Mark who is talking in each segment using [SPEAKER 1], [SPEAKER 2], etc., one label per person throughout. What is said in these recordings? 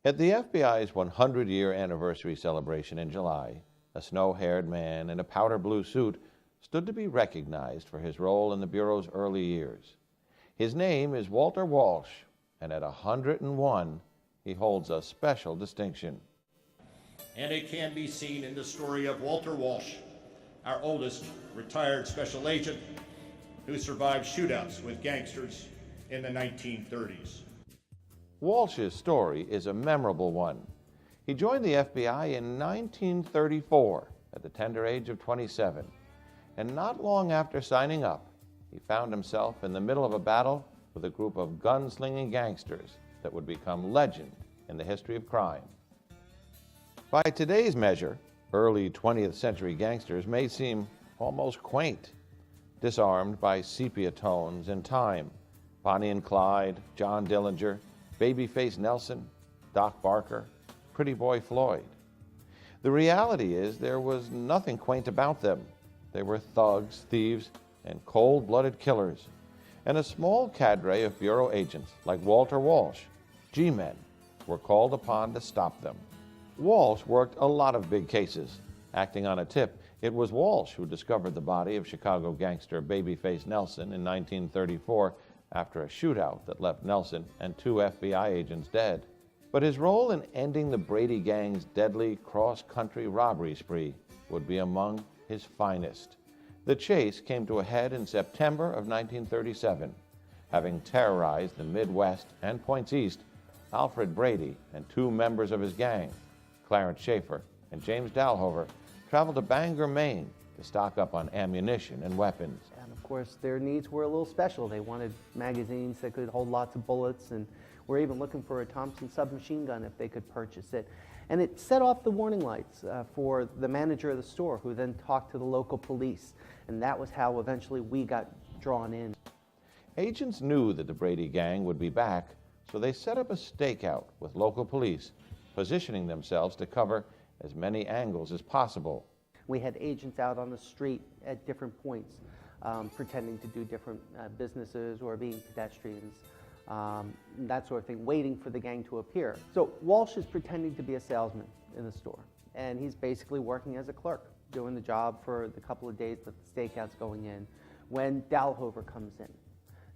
[SPEAKER 1] At the FBI's 100-year anniversary celebration in July, a snow-haired man in a powder blue suit stood to be recognized for his role in the Bureau's early years. His name is Walter Walsh, and at 101, he holds a special distinction.
[SPEAKER 2] And it can be seen in the story of Walter Walsh, our oldest retired special agent who survived shootouts with gangsters in the 1930s.
[SPEAKER 1] Walsh's story is a memorable one. He joined the FBI in 1934 at the tender age of 27, and not long after signing up, he found himself in the middle of a battle with a group of gunslinging gangsters that would become legend in the history of crime. By today's measure, early 20th century gangsters may seem almost quaint, disarmed by sepia tones and time. Bonnie and Clyde, John Dillinger, Babyface Nelson, Doc Barker, Pretty Boy Floyd. The reality is there was nothing quaint about them. They were thugs, thieves, and cold-blooded killers, and a small cadre of Bureau agents like Walter Walsh, G-men, were called upon to stop them. Walsh worked a lot of big cases. Acting on a tip, it was Walsh who discovered the body of Chicago gangster Babyface Nelson in 1934 after a shootout that left Nelson and 2 FBI agents dead. But his role in ending the Brady gang's deadly cross-country robbery spree would be among his finest. The chase came to a head in September of 1937. Having terrorized the Midwest and points east, Alfred Brady and 2 members of his gang, Clarence Schaefer and James Dalhover, traveled to Bangor, Maine to stock up on ammunition and weapons.
[SPEAKER 3] And of course, their needs were a little special. They wanted magazines that could hold lots of bullets, and were even looking for a Thompson submachine gun if they could purchase it. And it set off the warning lights for the manager of the store, who then talked to the local police. And that was how eventually we got drawn in.
[SPEAKER 1] Agents knew that the Brady gang would be back, so they set up a stakeout with local police, positioning themselves to cover as many angles as possible.
[SPEAKER 3] We had agents out on the street at different points, pretending to do different businesses or being pedestrians, that sort of thing, waiting for the gang to appear. So Walsh is pretending to be a salesman in the store, and he's basically working as a clerk, doing the job for the couple of days that the stakeout's going in, when Dalhover comes in.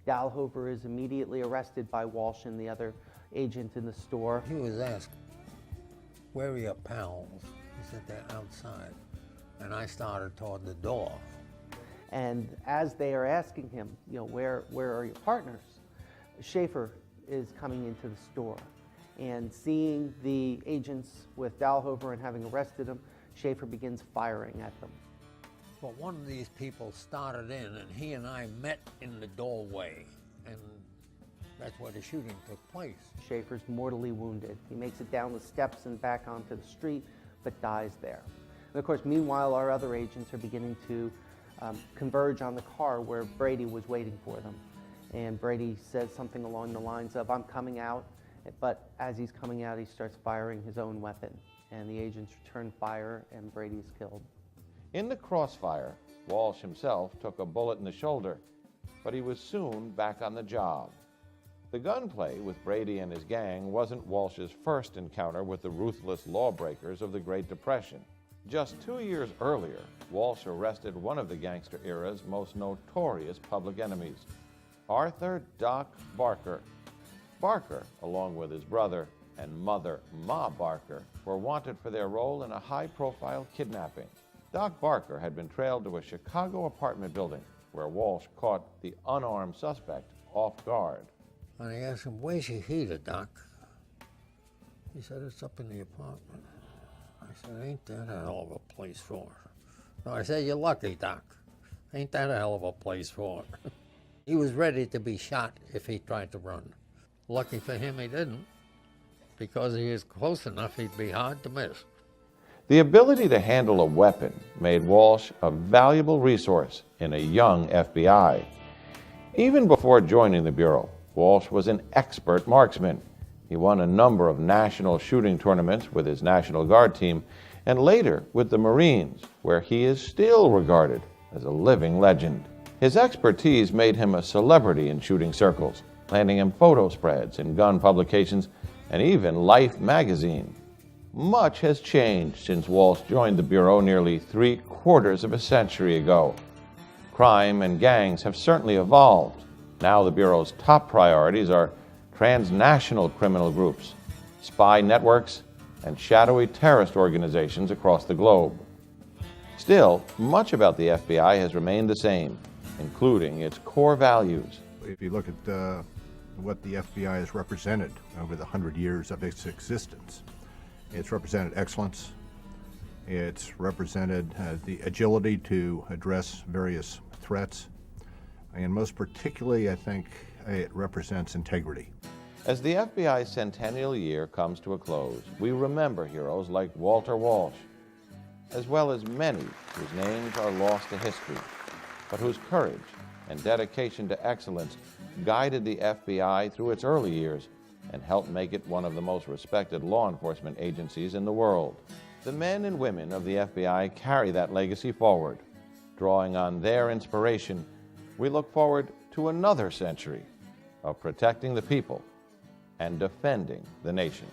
[SPEAKER 3] Dalhover is immediately arrested by Walsh and the other agent in the store.
[SPEAKER 4] He was asked, "Where are your pals?" He said, "They're outside." And I started toward the door.
[SPEAKER 3] And as they are asking him, you know, where are your partners? Schaefer is coming into the store, and seeing the agents with Dalhover and having arrested him, Schaefer begins firing at them.
[SPEAKER 4] But one of these people started in, and he and I met in the doorway, and that's where the shooting took place.
[SPEAKER 3] Schaefer's mortally wounded. He makes it down the steps and back onto the street, but dies there. And of course, meanwhile, our other agents are beginning to converge on the car where Brady was waiting for them. And Brady says something along the lines of, "I'm coming out," but as he's coming out, he starts firing his own weapon. And the agents return fire, and Brady's killed.
[SPEAKER 1] In the crossfire, Walsh himself took a bullet in the shoulder, but he was soon back on the job. The gunplay with Brady and his gang wasn't Walsh's first encounter with the ruthless lawbreakers of the Great Depression. Just 2 years earlier, Walsh arrested one of the gangster era's most notorious public enemies, Arthur Doc Barker. Barker, along with his brother and mother, Ma Barker, were wanted for their role in a high-profile kidnapping. Doc Barker had been trailed to a Chicago apartment building where Walsh caught the unarmed suspect off guard.
[SPEAKER 4] And I asked him, "Where's your heater, Doc?" He said, "It's up in the apartment." I said, "Ain't that a hell of a place for it?" No, I said, "You're lucky, Doc. Ain't that a hell of a place for it?" He was ready to be shot if he tried to run. Lucky for him, he didn't. Because he is close enough, he'd be hard to miss.
[SPEAKER 1] The ability to handle a weapon made Walsh a valuable resource in a young FBI. Even before joining the Bureau, Walsh was an expert marksman. He won a number of national shooting tournaments with his National Guard team, and later with the Marines, where he is still regarded as a living legend. His expertise made him a celebrity in shooting circles, landing him photo spreads in gun publications and even Life magazine. Much has changed since Walsh joined the Bureau nearly 3/4 of a century ago. Crime and gangs have certainly evolved. Now the Bureau's top priorities are transnational criminal groups, spy networks, and shadowy terrorist organizations across the globe. Still, much about the FBI has remained the same, including its core values.
[SPEAKER 5] If you look at what the FBI has represented over the 100 years of its existence, it's represented excellence, it's represented the agility to address various threats, and most particularly, I think, it represents integrity.
[SPEAKER 1] As the FBI's centennial year comes to a close, we remember heroes like Walter Walsh, as well as many whose names are lost to history, but whose courage and dedication to excellence guided the FBI through its early years and helped make it one of the most respected law enforcement agencies in the world. The men and women of the FBI carry that legacy forward. Drawing on their inspiration, we look forward to another century of protecting the people and defending the nation.